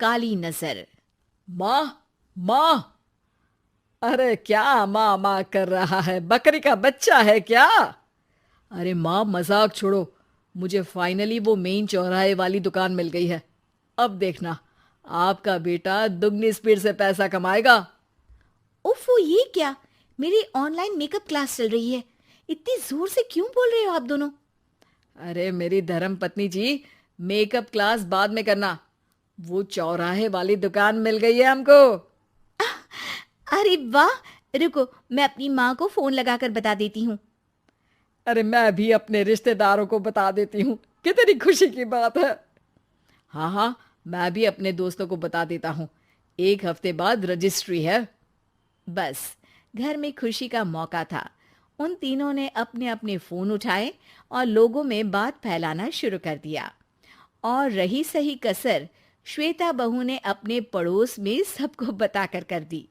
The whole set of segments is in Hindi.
काली नजर। माँ, माँ। अरे क्या माँ माँ कर रहा है? बकरी का बच्चा है क्या? अरे माँ, मजाक छोड़ो। मुझे फाइनली वो मेन चौराहे वाली दुकान मिल गई है। अब देखना, आपका बेटा दुगनी स्पीड से पैसा कमाएगा। उफ, वो ये क्या? मेरी ऑनलाइन मेकअप क्लास चल रही है। इतनी जोर से क्यों बोल रहे हो आप दोनों? अरे मेरी धर्म पत्नी जी, मेकअप क्लास बाद में करना। वो चौराहे वाली दुकान मिल गई है हमको। अरे वाह! रुको, मैं अपनी माँ को फोन लगाकर बता देती हूँ। अरे मैं भी अपने रिश्तेदारों को बता देती हूँ। कितनी खुशी की बात है। हाँ हाँ, मैं भी अपने दोस्तों को बता देता हूँ। 1 हफ्ते बाद रजिस्ट्री है। बस, घर में खुशी का मौका था। उन तीनों ने अपने अपने फोन उठाए और लोगों में बात फैलाना शुरू कर दिया। और रही सही कसर, श्वेता बहू ने अपने पड़ोस में सबको बताकर कर दी।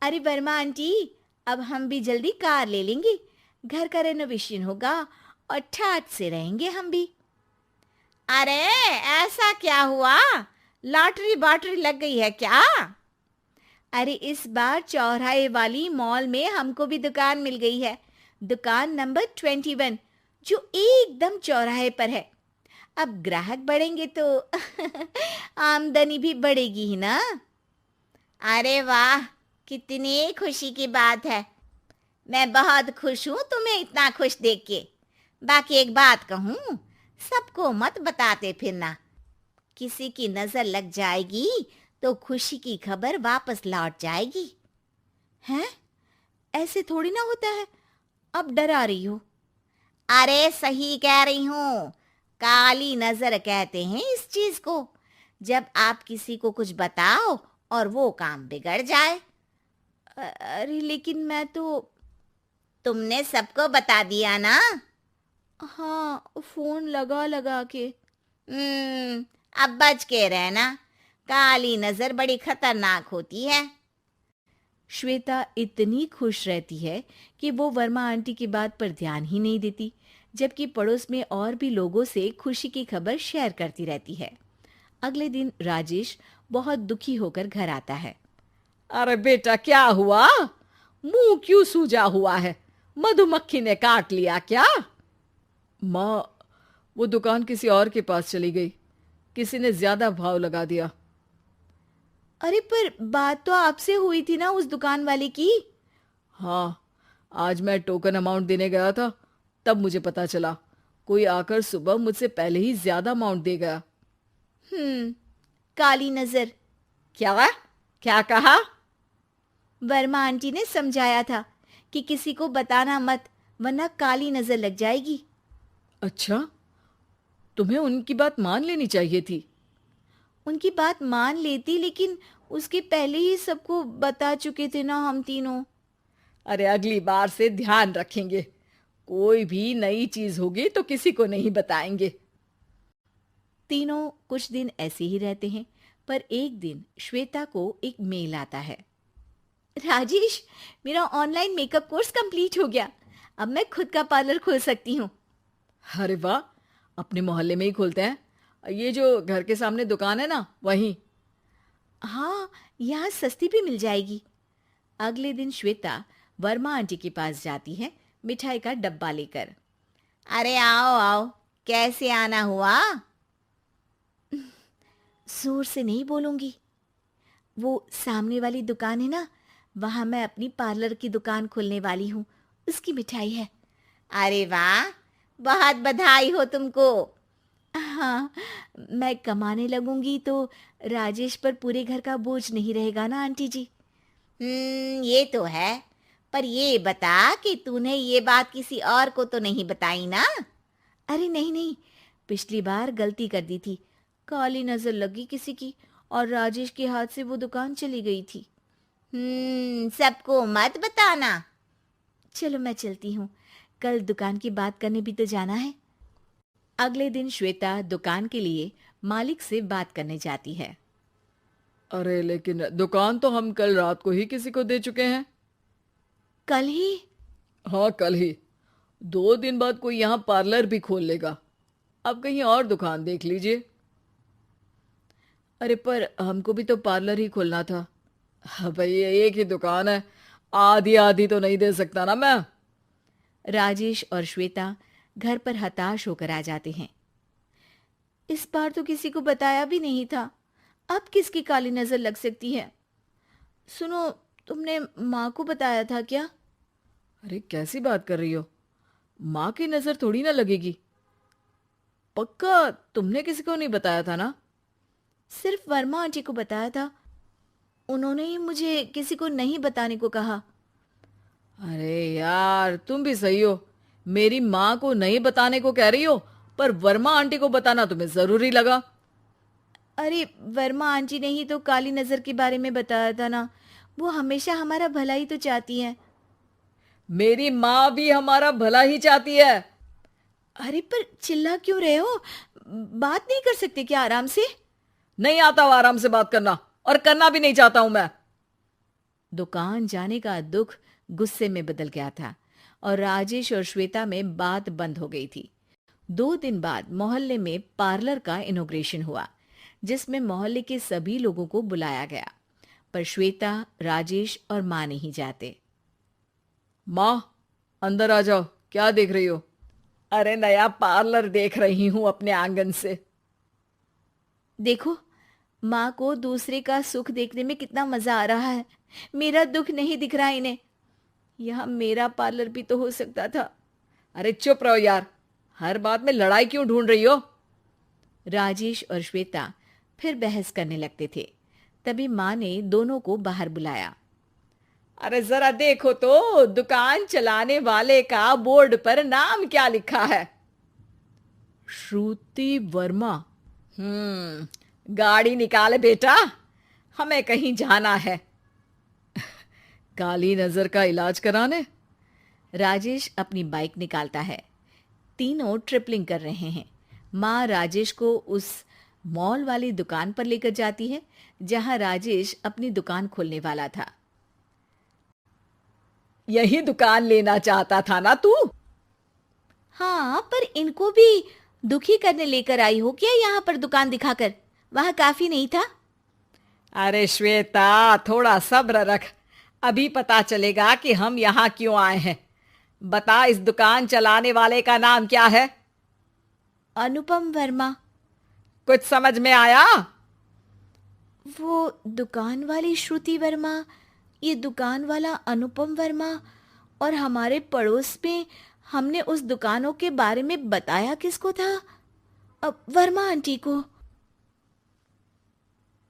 अरे वर्मा आंटी, अब हम भी जल्दी कार ले लेंगे। घर का रेनोवेशन होगा और ठाट से रहेंगे हम भी। अरे, ऐसा क्या हुआ? लॉटरी बाटरी लग गई है क्या? अरे, इस बार चौराहे वाली मॉल में हमको भी दुकान मिल गई है। दुकान नंबर 21, जो एकदम चौराहे पर है। अब ग्राहक बढ़ेंगे तो आमदनी भी बढ़ेगी ही ना। अरे वाह, कितनी खुशी की बात है। मैं बहुत खुश हूँ तुम्हें इतना खुश देख के। बाकी एक बात कहूँ, सबको मत बताते फिरना। किसी की नजर लग जाएगी तो खुशी की खबर वापस लौट जाएगी। हैं? ऐसे थोड़ी ना होता है। अब डरा रही हो। अरे सही कह रही हूँ। काली नजर कहते हैं इस चीज को, जब आप किसी को कुछ बताओ और वो काम बिगड़ जाए। अरे लेकिन मैं तो। तुमने सबको बता दिया ना? हाँ, फोन लगा लगा के। अब बच के रहना। काली नजर बड़ी खतरनाक होती है। श्वेता इतनी खुश रहती है कि वो वर्मा आंटी की बात पर ध्यान ही नहीं देती, जबकि पड़ोस में और भी लोगों से खुशी की खबर शेयर करती रहती है। अगले दिन राजेश बहुत दुखी होकर घर आता है। अरे बेटा, क्या हुआ? मुंह क्यों सूजा हुआ है? मधुमक्खी ने काट लिया क्या? माँ, वो दुकान किसी और के पास चली गई। किसी ने ज्यादा भाव लगा दिया। अरे पर बात तो आपसे हुई थी ना उस दुकान वाले की। हाँ, आज मैं टोकन अमाउंट देने गया था, तब मुझे पता चला। कोई आकर सुबह मुझसे पहले ही ज्यादा अमाउंट दे गया। हम्म, काली नजर। क्या? क्या कहा? वर्मा आंटी ने समझाया था कि किसी को बताना मत, वरना काली नजर लग जाएगी। अच्छा, तुम्हें उनकी बात मान लेनी चाहिए थी। उनकी बात मान लेती, लेकिन उसके पहले ही सबको बता चुके थे ना हम तीनों। अरे अगली बार से ध्यान रखेंगे। कोई भी नई चीज होगी तो किसी को नहीं बताएंगे। तीनों कुछ दिन ऐसे ही रहते हैं, पर एक दिन श्वेता को एक मेल आता है। राजेश, मेरा ऑनलाइन मेकअप कोर्स कंप्लीट हो गया। अब मैं खुद का पार्लर खोल सकती हूँ। अरे वाह, अपने मोहल्ले में ही खोलते हैं। ये जो घर के सामने दुकान है ना, वहीं। हाँ, यहाँ सस्ती भी मिल जाएगी। अगले दिन श्वेता वर्मा आंटी के पास जाती है, मिठाई का डब्बा लेकर। अरे आओ आओ, कैसे आना हुआ? जोर से नहीं बोलूंगी। वो सामने वाली दुकान है ना, वहां मैं अपनी पार्लर की दुकान खोलने वाली हूँ। उसकी मिठाई है। अरे वाह, बहुत बधाई हो तुमको। हाँ, मैं कमाने लगूंगी तो राजेश पर पूरे घर का बोझ नहीं रहेगा ना आंटी जी। ये तो है। पर ये बता कि तूने ये बात किसी और को तो नहीं बताई ना? अरे नहीं नहीं, पिछली बार गलती कर दी थी। काली नजर लगी किसी की और राजेश के हाथ से वो दुकान चली गई थी। सबको मत बताना। चलो मैं चलती हूँ, कल दुकान की बात करने भी तो जाना है। अगले दिन श्वेता दुकान के लिए मालिक से बात करने जाती है। अरे लेकिन दुकान तो हम कल रात को ही किसी को दे चुके हैं। कल ही? हाँ, कल ही। 2 दिन बाद कोई यहाँ पार्लर भी खोल लेगा। अब कहीं और दुकान देख लीजिए। अरे पर हमको भी तो पार्लर ही खोलना था। हाँ भाई, ये एक ही दुकान है, आधी आधी तो नहीं दे सकता ना मैं। राजेश और श्वेता घर पर हताश होकर आ जाते हैं। इस बार तो किसी को बताया भी नहीं था, अब किसकी काली नजर लग सकती है। सुनो, तुमने माँ को बताया था क्या? अरे कैसी बात कर रही हो, माँ की नजर थोड़ी ना लगेगी। पक्का तुमने किसी को नहीं बताया था ना? सिर्फ वर्मा आंटी को बताया था, उन्होंने ही मुझे किसी को नहीं बताने को कहा। अरे यार, तुम भी सही हो, मेरी माँ को नहीं बताने को कह रही हो, पर वर्मा आंटी को बताना तुम्हें जरूरी लगा। अरे वर्मा आंटी ने ही तो काली नजर के बारे में बताया था ना, वो हमेशा हमारा भला ही तो चाहती है। मेरी माँ भी हमारा भला ही चाहती है। अरे पर चिल्ला क्यों रहे हो? बात नहीं कर सकते क्या आराम से? नहीं आता वो आराम से बात करना, और करना भी नहीं चाहता हूं मैं। दुकान जाने का दुख गुस्से में बदल गया था और राजेश और श्वेता में बात बंद हो गई थी। 2 दिन बाद मोहल्ले में पार्लर का इनॉग्रेशन हुआ, जिसमें मोहल्ले के सभी लोगों को बुलाया गया, पर श्वेता, राजेश और माँ नहीं जाते। माँ, अंदर आ जाओ, क्या देख रही हो? अरे नया पार्लर देख रही हूं अपने आंगन से। देखो, माँ को दूसरे का सुख देखने में कितना मजा आ रहा है, मेरा दुख नहीं दिख रहा इन्हें। यह मेरा पार्लर भी तो हो सकता था। अरे चुप रहो यार, हर बात में लड़ाई क्यों ढूंढ रही हो? राजेश और श्वेता फिर बहस करने लगते थे। तभी माँ ने दोनों को बाहर बुलाया। अरे जरा देखो तो, दुकान चलाने वाले का बोर्ड पर नाम क्या लिखा है? श्रुति वर्मा। गाड़ी निकाल बेटा, हमें कहीं जाना है। काली नजर का इलाज कराने? राजेश अपनी बाइक निकालता है। तीनों ट्रिपलिंग कर रहे हैं। माँ राजेश को उस मॉल वाली दुकान पर लेकर जाती है जहां राजेश अपनी दुकान खोलने वाला था। यही दुकान लेना चाहता था ना तू? हाँ, पर इनको भी दुखी करने लेकर आई हो क्या यहाँ पर दुकान दिखाकर? वहां काफी नहीं था? अरे श्वेता, थोड़ा सब्र रख, अभी पता चलेगा कि हम यहाँ क्यों आए हैं। बता, इस दुकान चलाने वाले का नाम क्या है? अनुपम वर्मा। कुछ समझ में आया? वो दुकान वाली श्रुति वर्मा, ये दुकान वाला अनुपम वर्मा, और हमारे पड़ोस में हमने उस दुकानों के बारे में बताया किसको था? वर्मा आंटी को।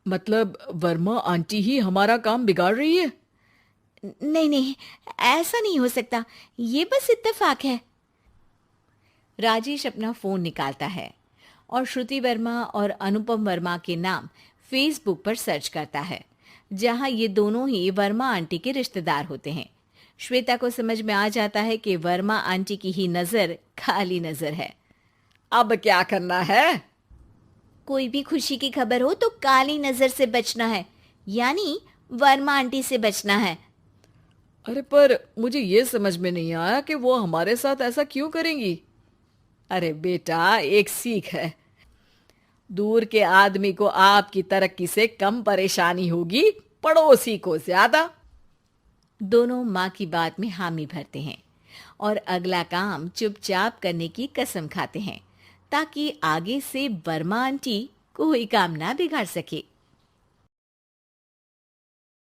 मतलब वर्मा आंटी ही हमारा काम बिगाड़ रही है? नहीं नहीं, ऐसा नहीं हो सकता, ये बस इत्तेफाक है। राजेश अपना फोन निकालता है और श्रुति वर्मा और अनुपम वर्मा के नाम फेसबुक पर सर्च करता है, जहां ये दोनों ही वर्मा आंटी के रिश्तेदार होते हैं। श्वेता को समझ में आ जाता है कि वर्मा आंटी की ही नजर खाली नजर है। अब क्या करना है? कोई भी खुशी की खबर हो तो काली नजर से बचना है, यानी वर्मा आंटी से बचना है। अरे पर मुझे ये समझ में नहीं आया कि वो हमारे साथ ऐसा क्यों करेंगी। अरे बेटा, एक सीख है, दूर के आदमी को आपकी तरक्की से कम परेशानी होगी, पड़ोसी को ज्यादा। दोनों माँ की बात में हामी भरते हैं और अगला काम चुपचाप करने की कसम खाते हैं, ताकि आगे से वर्मा आंटी कोई काम ना बिगाड़ सके।